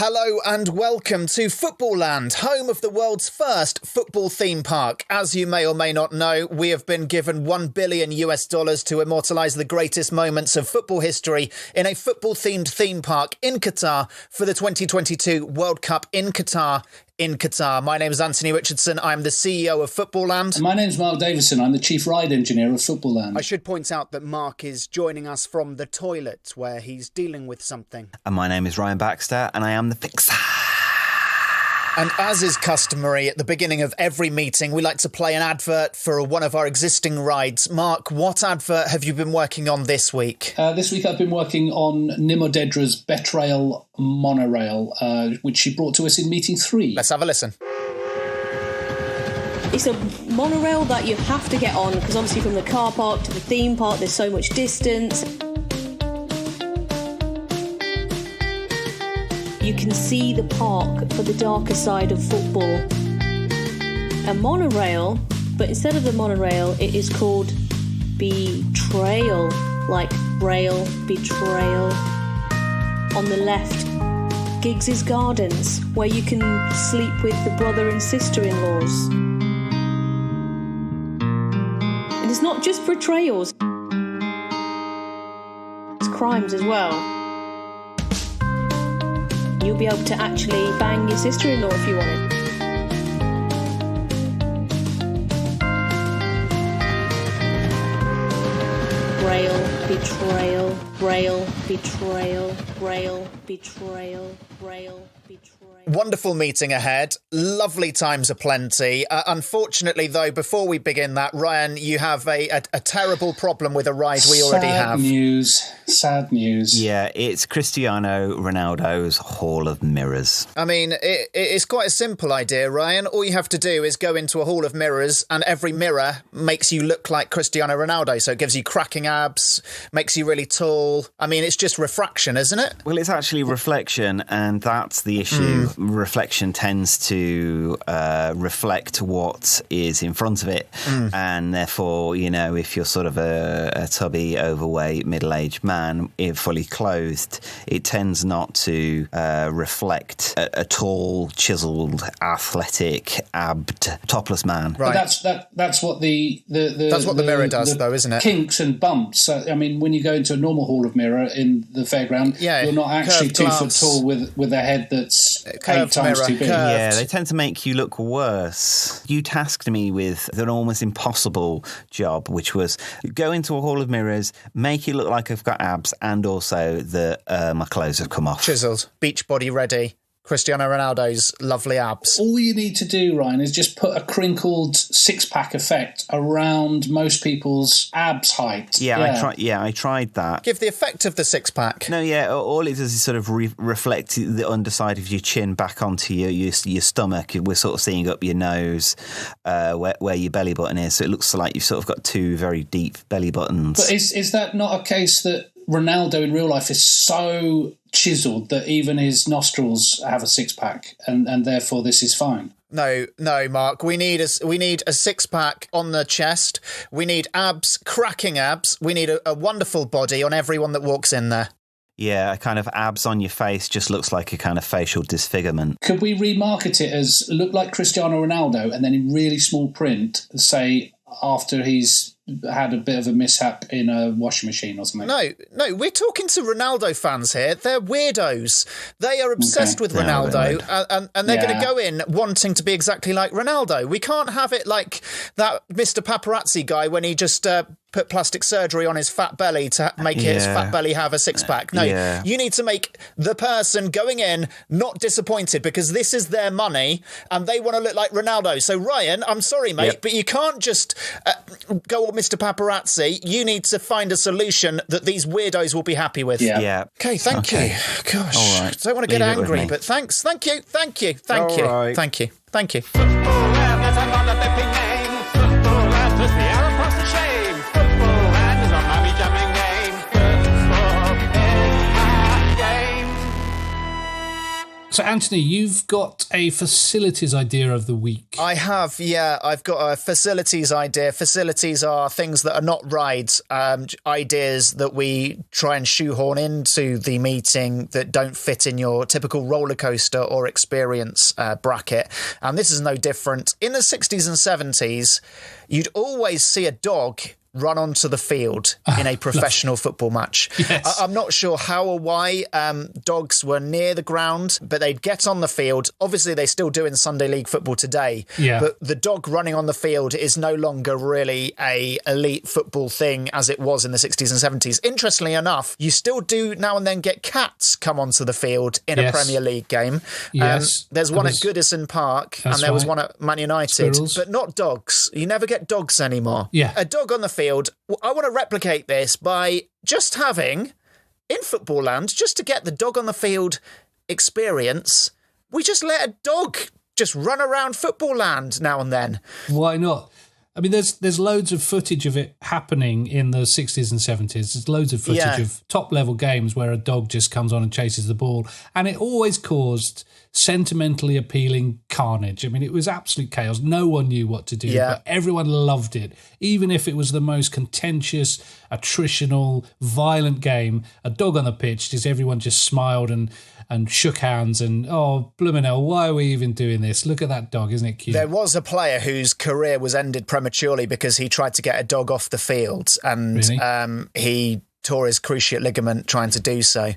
Hello and welcome to Footballland, home of the world's first football theme park. As you may or may not know, we have been given $1 billion to immortalise the greatest moments of football history in a football-themed theme park in Qatar for the 2022 World Cup in Qatar. My name is Anthony Richardson. I'm the CEO of Footballland. And my name's Mark Davison. I'm the Chief Ride Engineer of Footballland. I should point out that Mark is joining us from the toilet where he's dealing with something. And my name is Ryan Baxter and I am the fixer. And as is customary at the beginning of every meeting, we like to play an advert for one of our existing rides. Mark, what advert have you been working on this week? This week I've been working on Nimodedra's Betrail monorail, which she brought to us in meeting 3. Let's have a listen. It's a monorail that you have to get on because obviously from the car park to the theme park there's so much distance. You can see the park for the darker side of football. A monorail, but instead of the monorail, it is called Betrail, like rail, betrayal. On the left, Giggs's Gardens, where you can sleep with the brother and sister-in-laws. And it's not just betrayals, it's crimes as well. You'll be able to actually bang your sister-in-law if you want it. Rail, betrayal, rail, betrayal, rail, betrayal, rail, betrayal. Wonderful meeting ahead. Lovely times aplenty. Unfortunately, though, before we begin that, Ryan, you have a terrible problem with a ride we already have. Sad news. Yeah, it's Cristiano Ronaldo's Hall of Mirrors. I mean, it's quite a simple idea, Ryan. All you have to do is go into a hall of mirrors and every mirror makes you look like Cristiano Ronaldo. So it gives you cracking abs, makes you really tall. I mean, it's just refraction, isn't it? Well, it's actually reflection, and that's the issue. Reflection tends to reflect what is in front of it. And therefore, you know, if you're sort of a tubby, overweight, middle-aged man, fully clothed, it tends not to reflect a tall, chiselled, athletic, abbed, topless man. Right. But that's what the mirror does, though, isn't it? Kinks and bumps. I mean, when you go into a normal hall of mirror in the fairground, you're not actually 2 foot tall with a head that's 8 times too big. Yeah, they tend to make you look worse. You tasked me with an almost impossible job, which was go into a hall of mirrors, make it look like I've got abs, and also that my clothes have come off. Chiseled, beach body ready. Cristiano Ronaldo's lovely abs. All you need to do, Ryan, is just put a crinkled six-pack effect around most people's abs height. I tried that. Give the effect of the six-pack. No, yeah, all it does is sort of reflect the underside of your chin back onto your stomach. We're sort of seeing up your nose where your belly button is, so it looks like you've sort of got 2 very deep belly buttons. But is that not a case that Ronaldo in real life is so chiselled that even his nostrils have a six-pack, and therefore this is fine? No, Mark. We need a six-pack on the chest. We need abs, cracking abs. We need a wonderful body on everyone that walks in there. Yeah, a kind of abs on your face just looks like a kind of facial disfigurement. Could we remarket it as look like Cristiano Ronaldo, and then in really small print say after he's had a bit of a mishap in a washing machine or something? No, we're talking to Ronaldo fans here. They're weirdos. They are obsessed with Ronaldo, and they're going to go in wanting to be exactly like Ronaldo. We can't have it like that Mr. Paparazzi guy when he just put plastic surgery on his fat belly to make his fat belly have a six-pack. No, you need to make the person going in not disappointed because this is their money and they want to look like Ronaldo. So, Ryan, I'm sorry, mate, but you can't just go on Mr. Paparazzi. You need to find a solution that these weirdos will be happy with. Yeah. Okay, thank you. Gosh, all right. I don't want to get angry, but thanks. Thank you. Right. Thank you. Footballland, that's another flipping name. Footballland, just the hour across the shame. Footballland is a mummy-jamming name. Football is our game. So, Anthony, you've got a facilities idea of the week. I have, yeah. I've got a facilities idea. Facilities are things that are not rides, ideas that we try and shoehorn into the meeting that don't fit in your typical roller coaster or experience bracket. And this is no different. In the 60s and 70s, you'd always see a dog run onto the field in a professional football match. Yes. I'm not sure how or why dogs were near the ground, but they'd get on the field. Obviously, they still do in Sunday League football today, but the dog running on the field is no longer really a elite football thing as it was in the 60s and 70s. Interestingly enough, you still do now and then get cats come onto the field in a Premier League game. There's one at Goodison Park, and there was one at Man United, Squirrels. but not dogs. You never get dogs anymore. A dog on the field. I want to replicate this by just having, in Footballland, just to get the dog on the field experience, we just let a dog just run around Footballland now and then. Why not? I mean, there's loads of footage of it happening in the 60s and 70s. There's loads of footage of top-level games where a dog just comes on and chases the ball, and it always caused sentimentally appealing carnage. I mean, it was absolute chaos. No one knew what to do, but everyone loved it. Even if it was the most contentious, attritional, violent game, a dog on the pitch, everyone just smiled and shook hands and, oh, bloomin' hell, why are we even doing this? Look at that dog, isn't it cute? There was a player whose career was ended prematurely because he tried to get a dog off the field, and he tore his cruciate ligament trying to do so.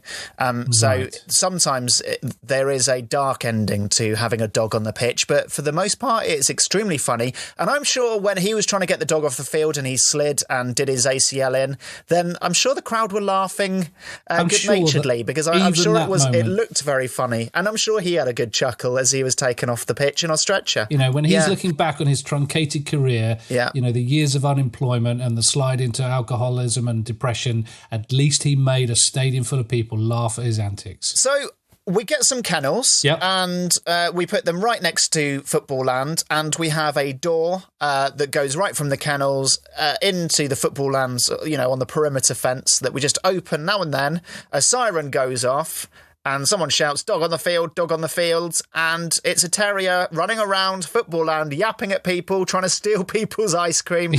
So sometimes there is a dark ending to having a dog on the pitch, but for the most part, it's extremely funny. And I'm sure when he was trying to get the dog off the field and he slid and did his ACL in, then I'm sure the crowd were laughing good-naturedly, because I'm sure it looked very funny. And I'm sure he had a good chuckle as he was taken off the pitch in a stretcher. You know, when he's looking back on his truncated career, you know, the years of unemployment and the slide into alcoholism and depression, at least he made a stadium full of people laugh at his antics. So we get some kennels and we put them right next to Footballland, and we have a door that goes right from the kennels into the Footballland, you know, on the perimeter fence that we just open now and then. A siren goes off and someone shouts, dog on the field, and it's a terrier running around Footballland, yapping at people, trying to steal people's ice cream,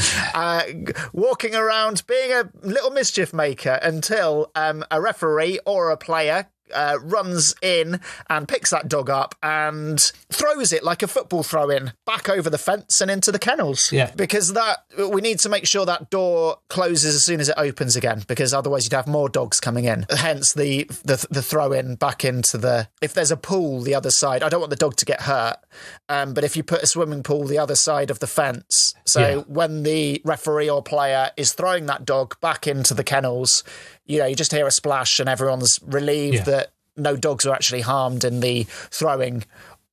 walking around, being a little mischief maker until a referee or a player runs in and picks that dog up and throws it like a football throw-in back over the fence and into the kennels. Because we need to make sure that door closes as soon as it opens again, because otherwise you'd have more dogs coming in. Hence the throw-in back into if there's a pool the other side, I don't want the dog to get hurt, but if you put a swimming pool the other side of the fence, when the referee or player is throwing that dog back into the kennels, you know, you just hear a splash and everyone's relieved that no dogs are actually harmed in the throwing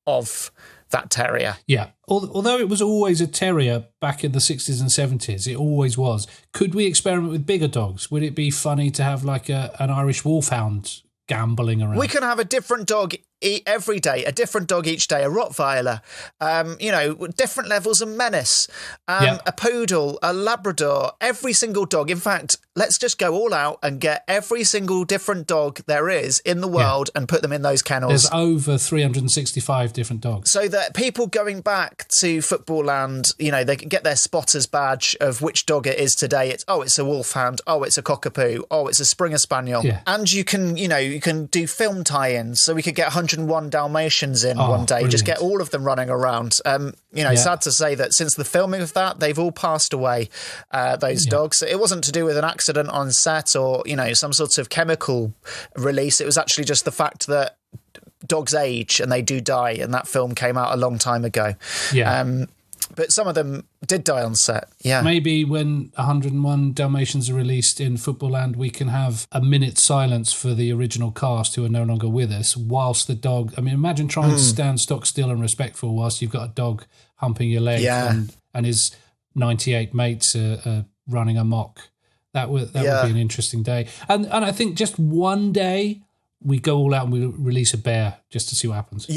of that terrier. Yeah. Although it was always a terrier back in the 60s and 70s, it always was. Could we experiment with bigger dogs? Would it be funny to have like an Irish wolfhound gambling around? We can have a different dog every day, a different dog each day, a Rottweiler, you know, different levels of menace, a poodle, a Labrador, every single dog. In fact, let's just go all out and get every single different dog there is in the world and put them in those kennels. There's over 365 different dogs. So that people going back to Footballland, you know, they can get their spotter's badge of which dog it is today. It's a wolfhound, it's a cockapoo, it's a Springer Spaniel. And you can do film tie-ins, so we could get 101 Dalmatians in one day, brilliant. Just get all of them running around. Sad to say that since the filming of that, they've all passed away, those dogs. It wasn't to do with an accident on set or, you know, some sort of chemical release. It was actually just the fact that dogs age and they do die, and that film came out a long time ago. But some of them did die on set. Maybe when 101 Dalmatians are released in Footballland, we can have a minute's silence for the original cast who are no longer with us, whilst the dog... I mean, imagine trying to stand stock still and respectful whilst you've got a dog humping your leg and his 98 mates are running amok. That would be an interesting day. And I think just one day we go all out and we release a bear just to see what happens.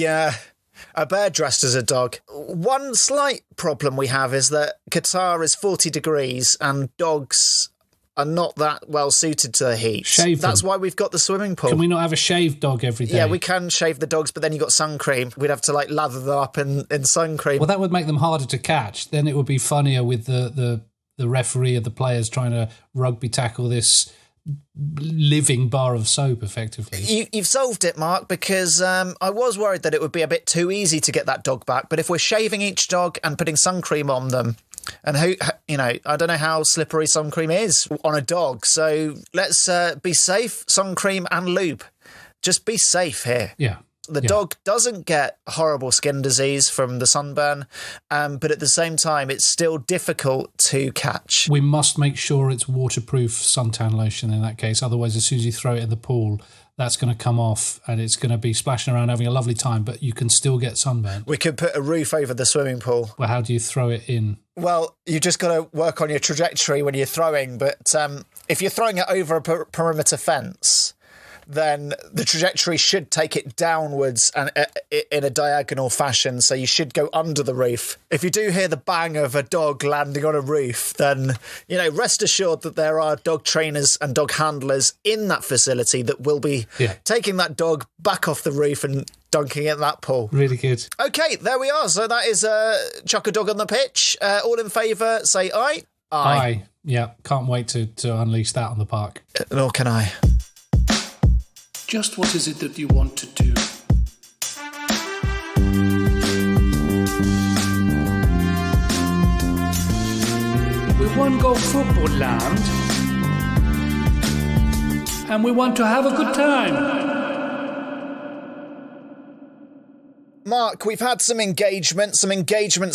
A bear dressed as a dog. One slight problem we have is that Qatar is 40 degrees and dogs are not that well suited to the heat. Shave them. That's why we've got the swimming pool. Can we not have a shaved dog every day? Yeah, we can shave the dogs, but then you've got sun cream. We'd have to lather them up in sun cream. Well, that would make them harder to catch. Then it would be funnier with the referee or the players trying to rugby tackle this living bar of soap, effectively. You've solved it, Mark, because I was worried that it would be a bit too easy to get that dog back. But if we're shaving each dog and putting sun cream on them, and I don't know how slippery sun cream is on a dog. So let's be safe, sun cream and lube. Just be safe here. Yeah. The dog doesn't get horrible skin disease from the sunburn, but at the same time, it's still difficult to catch. We must make sure it's waterproof suntan lotion in that case. Otherwise, as soon as you throw it in the pool, that's going to come off and it's going to be splashing around having a lovely time, but you can still get sunburn. We could put a roof over the swimming pool. Well, how do you throw it in? Well, you just got to work on your trajectory when you're throwing, but if you're throwing it over a perimeter fence, then the trajectory should take it downwards and in a diagonal fashion, so you should go under the roof. If you do hear the bang of a dog landing on a roof, then, rest assured that there are dog trainers and dog handlers in that facility that will be taking that dog back off the roof and dunking it in that pool. Really good. Okay, there we are. So that is Chuck a Dog on the Pitch. All in favour, say aye. Aye. Yeah, can't wait to unleash that on the park. Nor can I. Just what is it that you want to do? We want to go Footballland, and we want to have a good time. Mark, we've had some engagements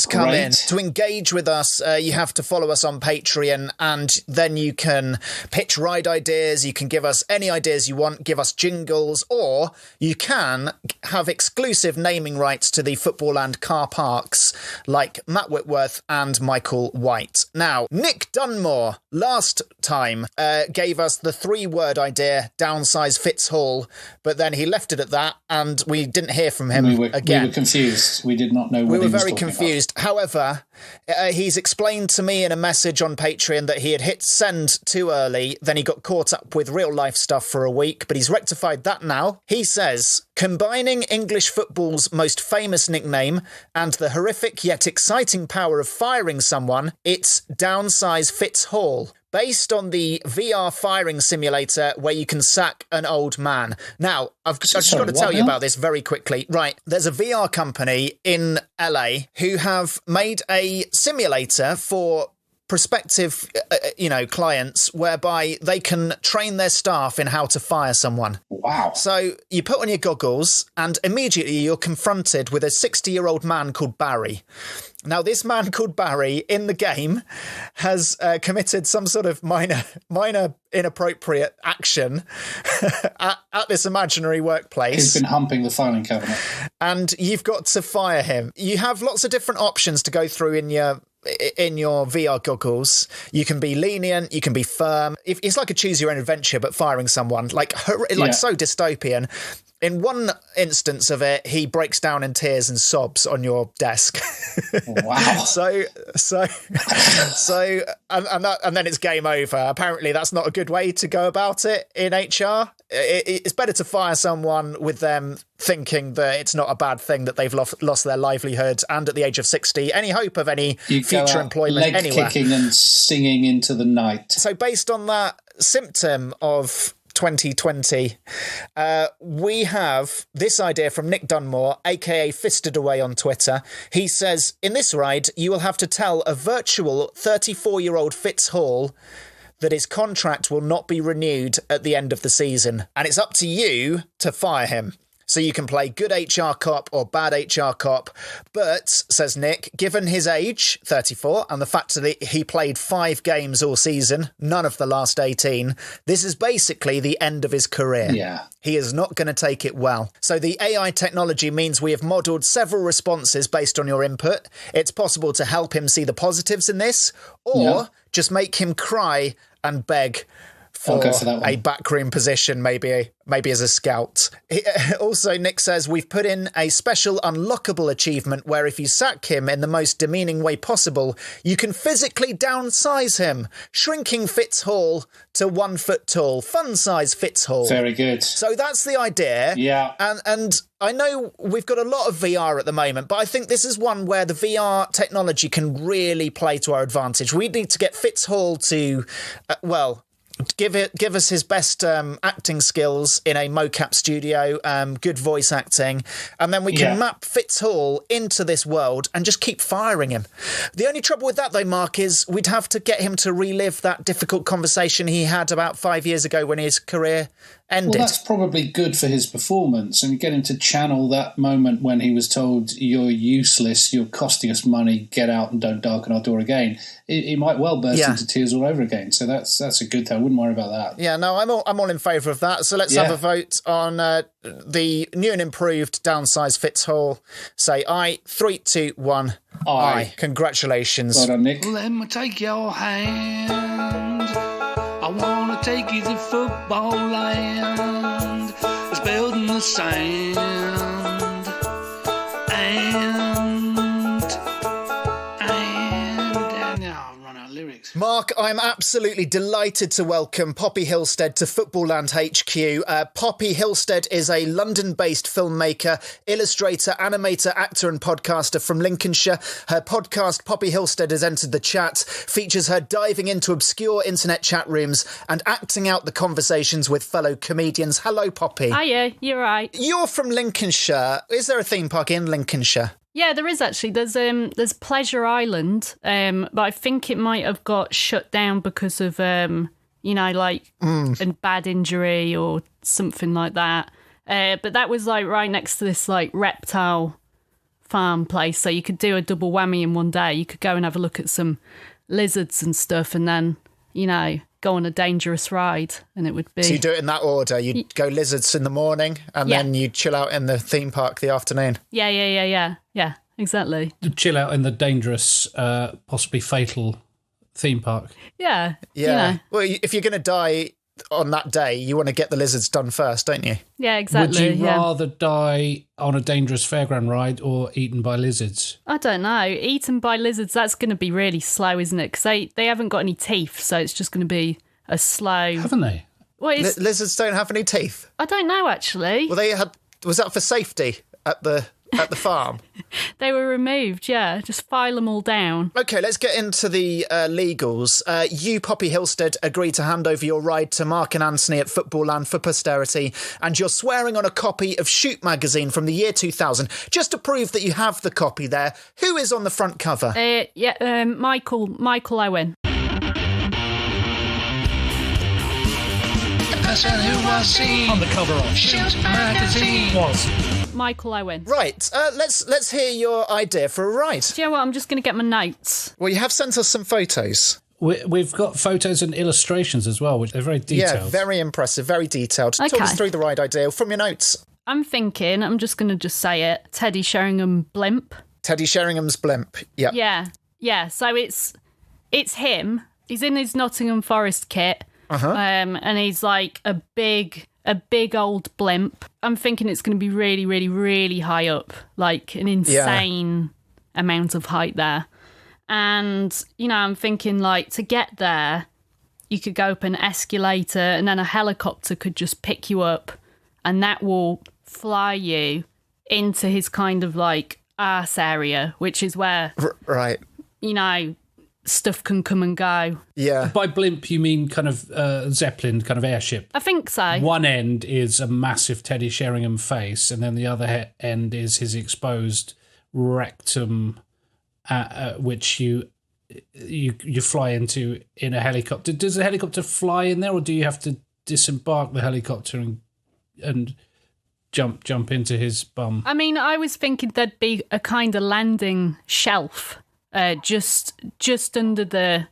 come in. To engage with us, you have to follow us on Patreon, and then you can pitch ride ideas, you can give us any ideas you want, give us jingles, or you can have exclusive naming rights to the Footballland car parks like Matt Whitworth and Michael White. Now, Nick Dunmore last time gave us the 3-word idea, Downsize Fitz Hall, but then he left it at that, and we didn't hear from him again. We were confused. We did not know what he was talking about. We were very confused. However, he's explained to me in a message on Patreon that he had hit send too early, then he got caught up with real-life stuff for a week, but he's rectified that now. He says, combining English football's most famous nickname and the horrific yet exciting power of firing someone, it's Downsize Fitz Hall. Based on the VR firing simulator where you can sack an old man. Now, I've just got to tell you about this very quickly. Right, there's a VR company in LA who have made a simulator for prospective, clients whereby they can train their staff in how to fire someone. Wow. So you put on your goggles and immediately you're confronted with a 60-year-old man called Barry. Now, this man called Barry in the game has committed some sort of minor inappropriate action at this imaginary workplace. He's been humping the filing cabinet. And you've got to fire him. You have lots of different options to go through in your VR goggles. You can be lenient, you can be firm. It's like a choose your own adventure, but firing someone so dystopian. In one instance of it, he breaks down in tears and sobs on your desk. Wow. And then it's game over. Apparently, that's not a good way to go about it in HR. It's better to fire someone with them thinking that it's not a bad thing that they've lost their livelihood and at the age of 60, any hope of any future employment anywhere. Leg kicking and singing into the night. So based on that symptom of 2020, we have this idea from Nick Dunmore, aka Fisted Away on Twitter. He says, in this ride, you will have to tell a virtual 34-year-old Fitz Hall that his contract will not be renewed at the end of the season. And it's up to you to fire him. So you can play good HR cop or bad HR cop. But, says Nick, given his age, 34, and the fact that he played 5 games all season, none of the last 18, this is basically the end of his career. Yeah. He is not going to take it well. So the AI technology means we have modelled several responses based on your input. It's possible to help him see the positives in this, or just make him cry and beg I'll for go for that one. a backroom position, maybe as a scout. Also, Nick says, we've put in a special unlockable achievement where if you sack him in the most demeaning way possible, you can physically downsize him, shrinking Fitz Hall to 1 foot tall. Fun size Fitz Hall. Very good. So that's the idea. Yeah. And I know we've got a lot of VR at the moment, but I think this is one where the VR technology can really play to our advantage. We need to get Fitz Hall to, give us his best acting skills in a mocap studio, good voice acting, and then we can map Fitz Hall into this world and just keep firing him. The only trouble with that, though, Mark, is we'd have to get him to relive that difficult conversation he had about 5 years ago when his career ended. Well, that's probably good for his performance, and you get him to channel that moment when he was told, "You're useless, you're costing us money, get out and don't darken our door again." He might well burst into tears all over again, so that's a good thing. I wouldn't worry about that. Yeah, no, I'm all in favour of that. So let's have a vote on the new and improved Downsize Fitz Hall. Say aye. 3, 2, 1. Aye. Congratulations. Well done, Nick. Let me take your hand. I want to take you to Footballland. It's built in the sand. And now I'll run out of lyrics. Mark, I'm absolutely delighted to welcome Poppy Hillstead to Footballland HQ. Poppy Hillstead is a London-based filmmaker, illustrator, animator, actor and podcaster from Lincolnshire. Her podcast, Poppy Hillstead Has Entered the Chat, features her diving into obscure internet chat rooms and acting out the conversations with fellow comedians. Hello, Poppy. Hiya, you're right. You're from Lincolnshire. Is there a theme park in Lincolnshire? Yeah, there is actually. There's Pleasure Island, but I think it might have got shut down because of a bad injury or something like that. But that was like right next to this like reptile farm place, so you could do a double whammy in one day. You could go and have a look at some lizards and stuff, and then go on a dangerous ride, and it would be. So you do it in that order. You'd go lizards in the morning, and then you'd chill out in the theme park the afternoon. Yeah, exactly. Chill out in the dangerous, possibly fatal theme park. Yeah. Well, if you're going to die on that day, you want to get the lizards done first, don't you? Yeah, exactly. Would you rather die on a dangerous fairground ride or eaten by lizards? I don't know. Eaten by lizards, that's going to be really slow, isn't it? Because they haven't got any teeth, so it's just going to be a slow... Haven't they? Well, lizards don't have any teeth? I don't know, actually. Well, was that for safety at the farm? They were removed, yeah. Just file them all down. OK, let's get into the legals. You, Poppy Hillstead, agreed to hand over your ride to Mark and Anthony at Footballland for posterity, and you're swearing on a copy of Shoot magazine from the year 2000. Just to prove that you have the copy there, who is on the front cover? Michael Owen. The person who was seen On the cover of Shoot magazine was Michael Owen. Right, let's hear your idea for a ride. Do you know what? I'm just going to get my notes. Well, you have sent us some photos. We've got photos and illustrations as well, which are very detailed. Yeah, very impressive, very detailed. Okay. Talk us through the ride idea from your notes. I'm just going to say it, Teddy Sheringham Blimp. Teddy Sheringham's Blimp, yeah. Yeah, so it's him. He's in his Nottingham Forest kit, and he's like a big old blimp. I'm thinking it's going to be really, really, really high up, like an insane amount of height there. And, I'm thinking, like, to get there, you could go up an escalator and then a helicopter could just pick you up and that will fly you into his kind of, like, arse area, which is where, right, stuff can come and go. Yeah. By blimp, you mean kind of Zeppelin, kind of airship? I think so. One end is a massive Teddy Sheringham face, and then the other end is his exposed rectum, which you fly into in a helicopter. Does the helicopter fly in there, or do you have to disembark the helicopter and jump into his bum? I mean, I was thinking there'd be a kind of landing shelf just under the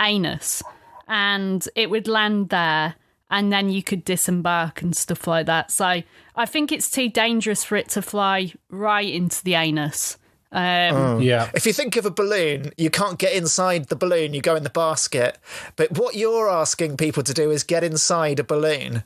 anus, and it would land there, and then you could disembark and stuff like that. So I think it's too dangerous for it to fly right into the anus. Yeah. If you think of a balloon, you can't get inside the balloon, you go in the basket. But what you're asking people to do is get inside a balloon,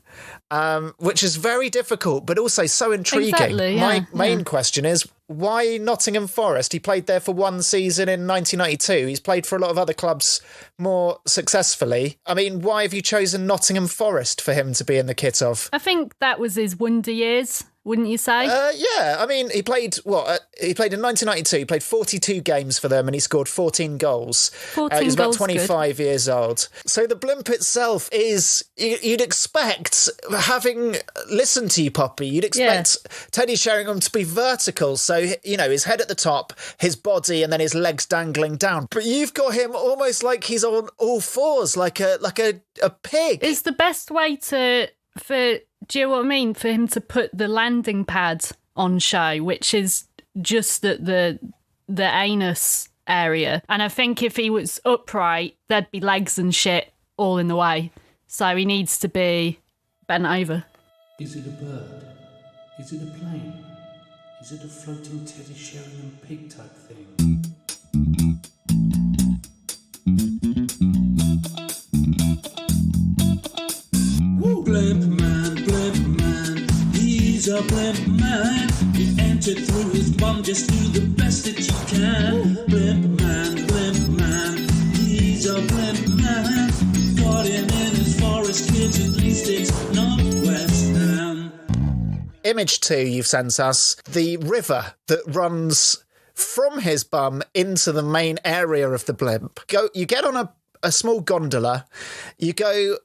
which is very difficult, but also so intriguing. Exactly, yeah, My main question is, why Nottingham Forest? He played there for one season in 1992. He's played for a lot of other clubs more successfily. I mean, why have you chosen Nottingham Forest for him to be in the kit of? I think that was his wonder years, wouldn't you say? Yeah, I mean, he played he played in 1992. He played 42 games for them and he scored 14 goals. 14 he was about goals, 25 years old. So the blimp itself is, you'd expect, having listened to you, Poppy, you'd expect Teddy Sheringham to be vertical. So, you know, his head at the top, his body, and then his legs dangling down. But you've got him almost like he's on all fours, like a pig. It's the best way do you know what I mean? For him to put the landing pad on show, which is just at the anus area. And I think if he was upright, there'd be legs and shit all in the way. So he needs to be bent over. Is it a bird? Is it a plane? Is it a floating Teddy Sheringham pig type thing? Blimp man, he's a blimp man. You enter through his bum, just do the best that you can. Blimp man, he's a blimp man. Got him in his forest kids, at least it's not West Ham. Image 2 you've sent us, the river that runs from his bum into the main area of the blimp. You get on a small gondola, you go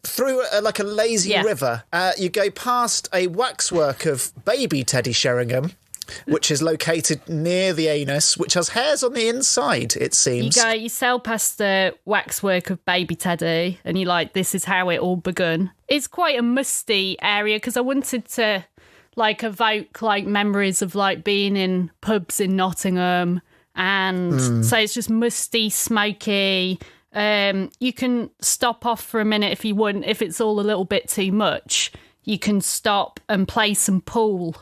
through like a lazy river. You go past a waxwork of baby Teddy Sheringham, which is located near the anus, which has hairs on the inside, it seems. You sail past the waxwork of baby Teddy and you're like, this is how it all begun. It's quite a musty area because I wanted to evoke memories of being in pubs in Nottingham, and so it's just musty, smoky. You can stop off for a minute if you want. If it's all a little bit too much, you can stop and play some pool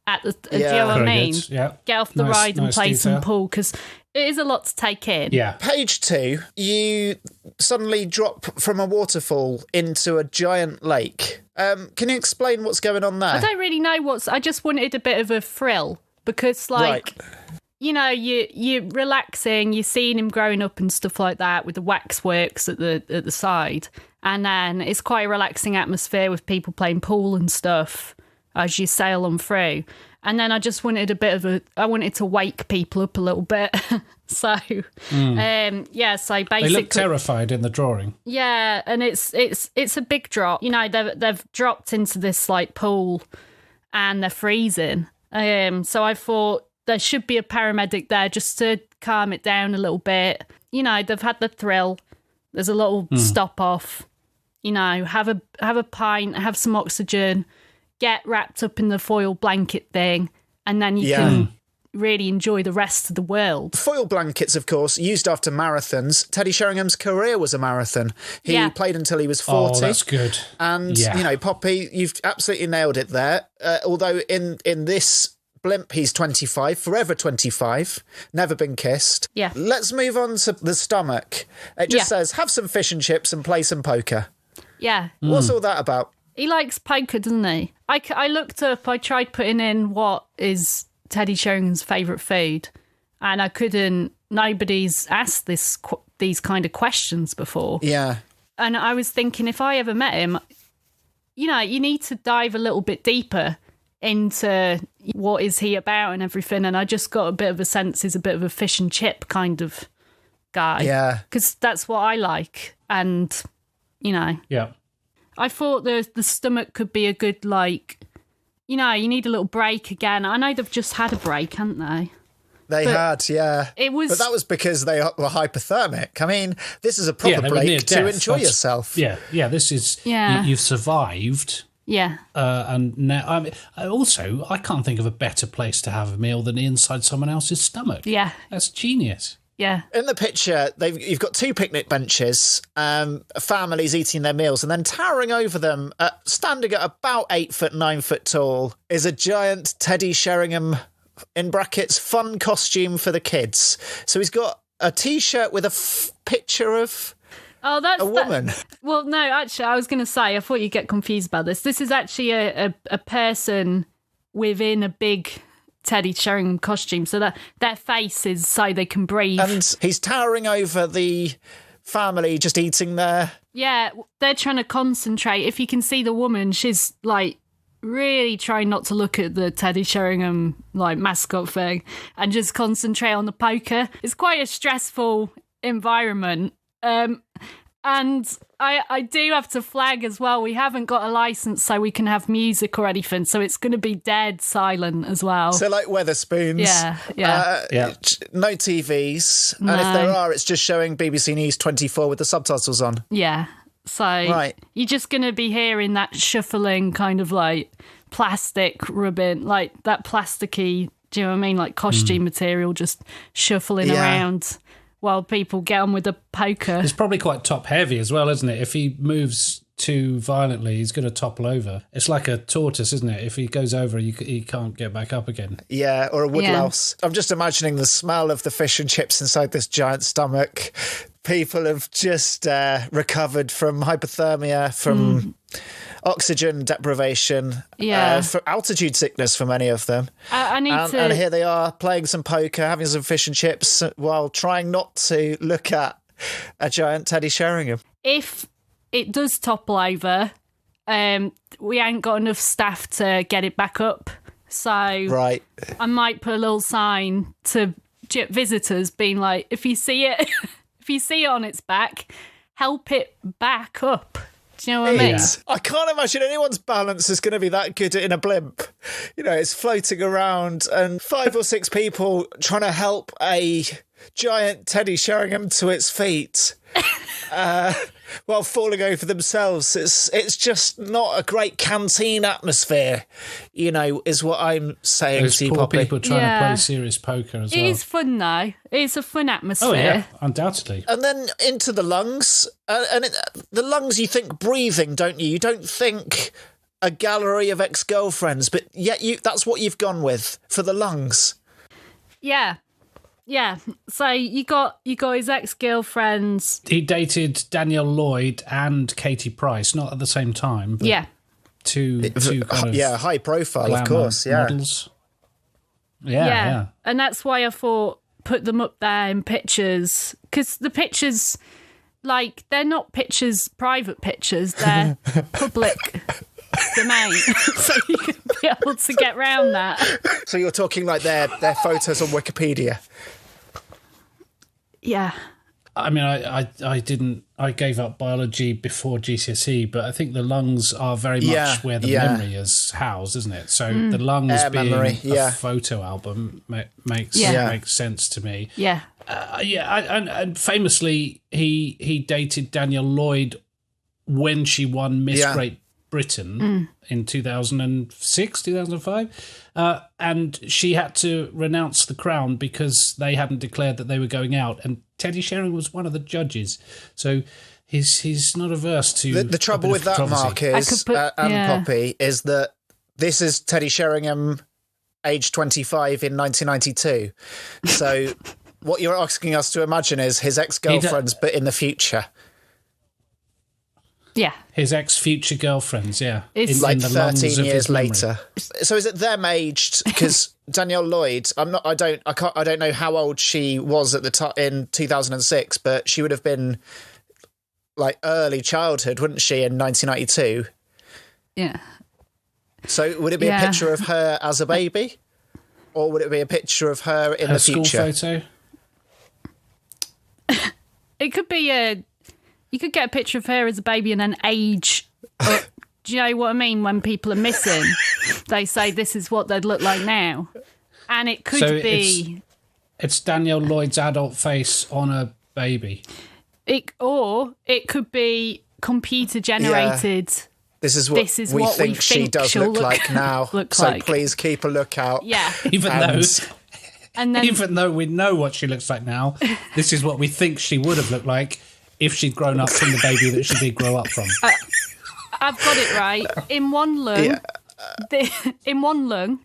at the. Do you know what I mean? Yeah. Get off the ride and play some pool because it is a lot to take in. Yeah. Page 2, you suddenly drop from a waterfall into a giant lake. Can you explain what's going on there? I don't really know I just wanted a bit of a thrill because, you know, you're relaxing, you're seeing him growing up and stuff like that with the waxworks at the side. And then it's quite a relaxing atmosphere with people playing pool and stuff as you sail on through. And then I just wanted I wanted to wake people up a little bit. So, so basically... They look terrified in the drawing. Yeah, and it's a big drop. You know, they've dropped into this, pool and they're freezing. So I thought there should be a paramedic there just to calm it down a little bit. You know, they've had the thrill. There's a little stop off. You know, have a pint, have some oxygen, get wrapped up in the foil blanket thing, and then you can really enjoy the rest of the world. Foil blankets, of course, used after marathons. Teddy Sheringham's career was a marathon. He played until he was 40. Oh, that's good. And, you know, Poppy, you've absolutely nailed it there. Although in this blimp, he's 25, forever 25, never been kissed. Yeah. Let's move on to the stomach. It just says, have some fish and chips and play some poker. Yeah. What's all that about? He likes poker, doesn't he? I looked up, I tried putting in what is Teddy Sheringham's favourite food, and I couldn't, nobody's asked these kind of questions before. Yeah. And I was thinking, if I ever met him, you know, you need to dive a little bit deeper into what is he about and everything, and I just got a bit of a sense he's a bit of a fish and chip kind of guy. Yeah. Because that's what I like, and, you know. Yeah. I thought the stomach could be a good, you know, you need a little break again. I know they've just had a break, haven't they? They had, yeah. It was, but that was because they were hypothermic. I mean, this is a proper break to enjoy yourself. Yeah, this is... Yeah. You've survived. Yeah. And now... I mean, also, I can't think of a better place to have a meal than inside someone else's stomach. Yeah. That's genius. Yeah. In the picture, you've got 2 picnic benches, families eating their meals, and then towering over them, standing at about 8 foot, 9 foot tall, is a giant Teddy Sheringham in brackets, fun costume for the kids. So he's got a T-shirt with a picture of a woman. Well, no, actually, I was going to say, I thought you'd get confused about this. This is actually a person within a big Teddy Sheringham costume, so that their face is so they can breathe. And he's towering over the family, just eating their... Yeah, they're trying to concentrate. If you can see the woman, she's like really trying not to look at the Teddy Sheringham like mascot thing and just concentrate on the poker. It's quite a stressful environment. And I do have to flag as well, we haven't got a license so we can have music or anything, so it's going to be dead silent as well. So like Wetherspoons. Yeah. No TVs. No. And if there are, it's just showing BBC News 24 with the subtitles on. Yeah. So you're just going to be hearing that shuffling kind of like plastic rubbing, like that plasticky, do you know what I mean? Like costume material just shuffling around while people get on with the poker. It's probably quite top heavy as well, isn't it? If he moves too violently, he's going to topple over. It's like a tortoise, isn't it? If he goes over, he can't get back up again. Yeah, or a woodlouse. I'm just imagining the smell of the fish and chips inside this giant stomach. People have just recovered from hypothermia, from oxygen deprivation, for altitude sickness for many of them. I need to... And here they are playing some poker, having some fish and chips while trying not to look at a giant Teddy Sheringham. If it does topple over, we ain't got enough staff to get it back up. So I might put a little sign to visitors being like, if you see it... If you see it on its back, help it back up. Do you know what I mean? I can't imagine anyone's balance is going to be that good in a blimp. You know, it's floating around and 5 or 6 people trying to help a giant Teddy Sheringham to its feet while falling over themselves. It's just not a great canteen atmosphere, you know, is what I'm saying. There's poor Poppy. people trying to play serious poker as well. It is fun, though. It's a fun atmosphere. Oh, yeah, undoubtedly. And then into the lungs. The lungs, you think breathing, don't you? You don't think a gallery of ex-girlfriends, but yet that's what you've gone with for the lungs. Yeah. Yeah, so you got his ex-girlfriends. He dated Danielle Lloyd and Katie Price, not at the same time. But two kind of high profile, of course. Yeah, models. Yeah, and that's why I thought put them up there in pictures, because the pictures, like, they're not private pictures, they're public domain, so you can be able to get round that. So you're talking like their photos on Wikipedia. Yeah. I mean, I gave up biology before GCSE, but I think the lungs are very much where the memory is housed, isn't it? So the lungs being a photo album makes sense to me. Yeah. And famously, he dated Danielle Lloyd when she won Miss Great Britain in 2006, 2005. And she had to renounce the crown because they hadn't declared that they were going out. And Teddy Sheringham was one of the judges. So he's not averse to the trouble with that, Mark, is, Poppy, is that this is Teddy Sheringham, age 25 in 1992. So what you're asking us to imagine is his ex-girlfriends, but in the future. Yeah. His ex-future girlfriends, It's like 13 years later. So is it them aged? Because Danielle Lloyd, I don't know how old she was at the time in 2006, but she would have been like early childhood, wouldn't she, in 1992? Yeah. So would it be a picture of her as a baby? Or would it be a picture of her in the future? Her school photo? It could be you could get a picture of her as a baby and then age. Do you know what I mean? When people are missing, they say this is what they'd look like now. And it could be... It's Danielle Lloyd's adult face on a baby. Or it could be computer-generated. Yeah. This is what we think she does look like now. Please keep a lookout. Yeah. Even though we know what she looks like now, this is what we think she would have looked like if she'd grown up from the baby that she did grow up from. I've got it right. In one lung,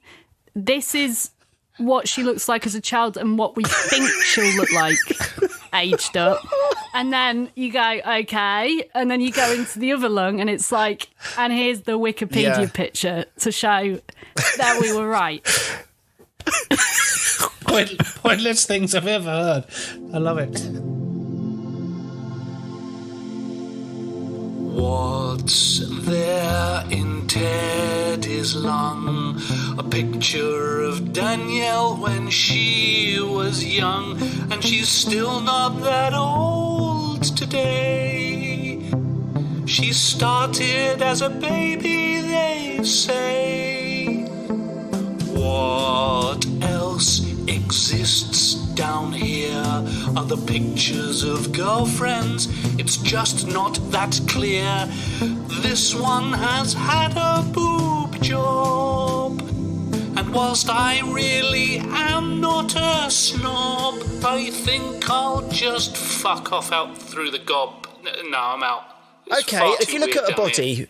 this is what she looks like as a child and what we think she'll look like aged up. And then you go, okay. And then you go into the other lung and it's like, and here's the Wikipedia picture to show that we were right. Pointless things I've ever heard. I love it. What's there in Teddy's lung? A picture of Danielle when she was young, and she's still not that old today. She started as a baby, they say. What else exists down here? Other pictures of girlfriends, it's just not that clear. This one has had a boob job, and whilst I really am not a snob, I think I'll just fuck off out through the gob. No, I'm out. Okay, if you look at a body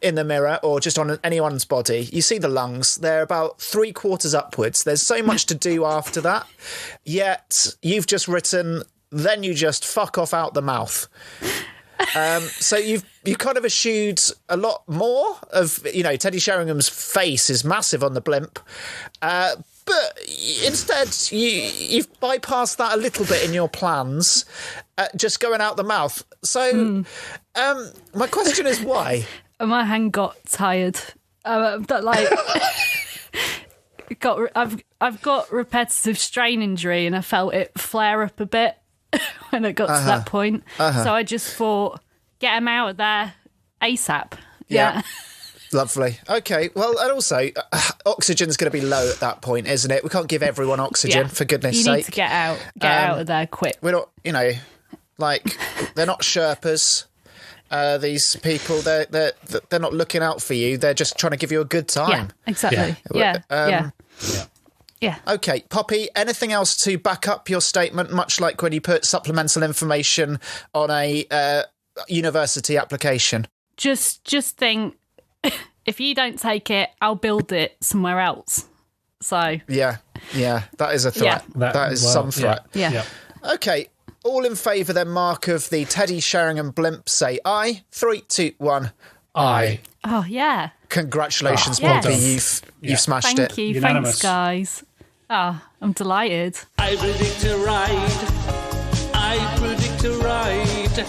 in the mirror or just on anyone's body, you see the lungs. They're about 3/4 upwards. There's so much to do after that. Yet you've just written, then you just fuck off out the mouth. So you've kind of eschewed a lot more of, Teddy Sheringham's face is massive on the blimp. But instead, you've bypassed that a little bit in your plans, just going out the mouth. So my question is why? My hand got tired. I've got repetitive strain injury and I felt it flare up a bit when it got to that point. So I just thought, get him out of there ASAP. Yeah. Lovely. Okay. Well, and also, oxygen's going to be low at that point, isn't it? We can't give everyone oxygen, for goodness' sake. You need to get out of there quick. We're not, they're not Sherpas. These people, they're not looking out for you. They're just trying to give you a good time. Yeah, exactly. Yeah. Okay, Poppy, anything else to back up your statement, much like when you put supplemental information on a university application? Just think, if you don't take it, I'll build it somewhere else. So yeah, that is a threat. Yeah. That is some threat. Yeah. Okay, all in favour then, Mark, of the Teddy Sheringham Blimp, say aye. 3, 2, 1. Aye. Oh yeah. Congratulations, yes. Poppy. You've smashed it. Thank you. Unanimous. Thanks, guys. I'm delighted. I predict a ride. I predict a ride.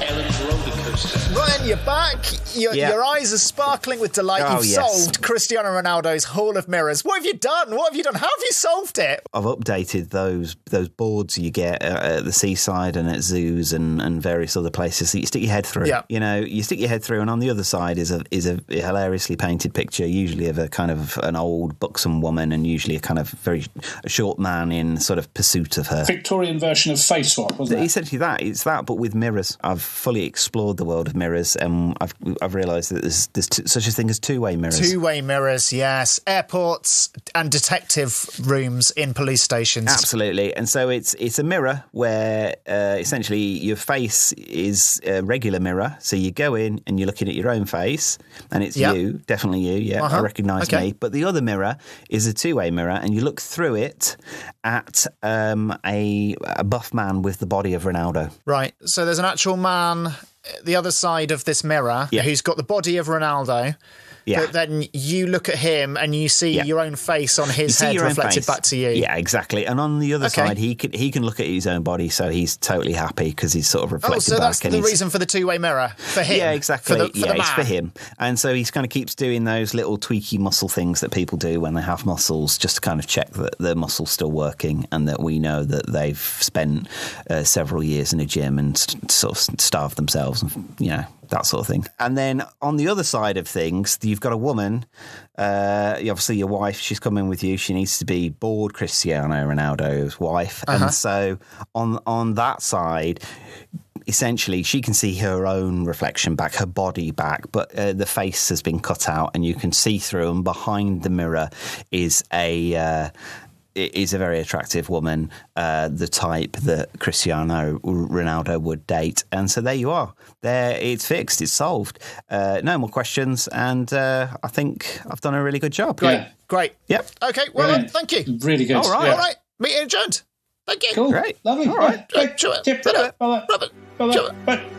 Ellen's roller coaster. Ryan, you're back. Your eyes are sparkling with delight. You've solved Cristiano Ronaldo's Hall of Mirrors. What have you done? How have you solved it? I've updated those boards you get at the seaside and at zoos and various other places that you stick your head through. Yeah. You stick your head through, and on the other side is a hilariously painted picture, usually of a kind of an old buxom woman, and usually a kind of very short man in sort of pursuit of her. Victorian version of Face Swap, wasn't it? Essentially it's that, but with mirrors. I've fully explored the world of mirrors, and I've realised that there's such a thing as two-way mirrors. Two-way mirrors, yes. Airports and detective rooms in police stations. Absolutely. And so it's a mirror where essentially your face is a regular mirror. So you go in and you're looking at your own face, and it's you, definitely you. Yeah, I recognise me. But the other mirror is a two-way mirror, and you look through it at a buff man with the body of Ronaldo. Right. So there's an actual man the other side of this mirror who's got the body of Ronaldo. Yeah. But then you look at him and you see your own face on his head reflected back to you. Yeah, exactly. And on the other side, he can look at his own body, so he's totally happy because he's sort of reflected back. Oh, so that's the reason for the two-way mirror for him. Yeah, exactly. For the it's for him. And so he kind of keeps doing those little tweaky muscle things that people do when they have muscles, just to kind of check that the muscle's still working and that we know that they've spent several years in a gym and sort of starved themselves and, that sort of thing. And then on the other side of things, you've got a woman, obviously your wife, she's coming with you. She needs to be bored Cristiano Ronaldo's wife. And so on that side, essentially she can see her own reflection back, her body back, but the face has been cut out and you can see through, and behind the mirror is a is a very attractive woman, the type that Cristiano Ronaldo would date. And so there you are. There, it's fixed. It's solved. No more questions. And I think I've done a really good job. Great. Yep. Okay. Well, thank you. Really good. All right. Meeting adjourned. Thank you. Cool. Great. Lovely. All right. Great. Bye-bye. Bye-bye.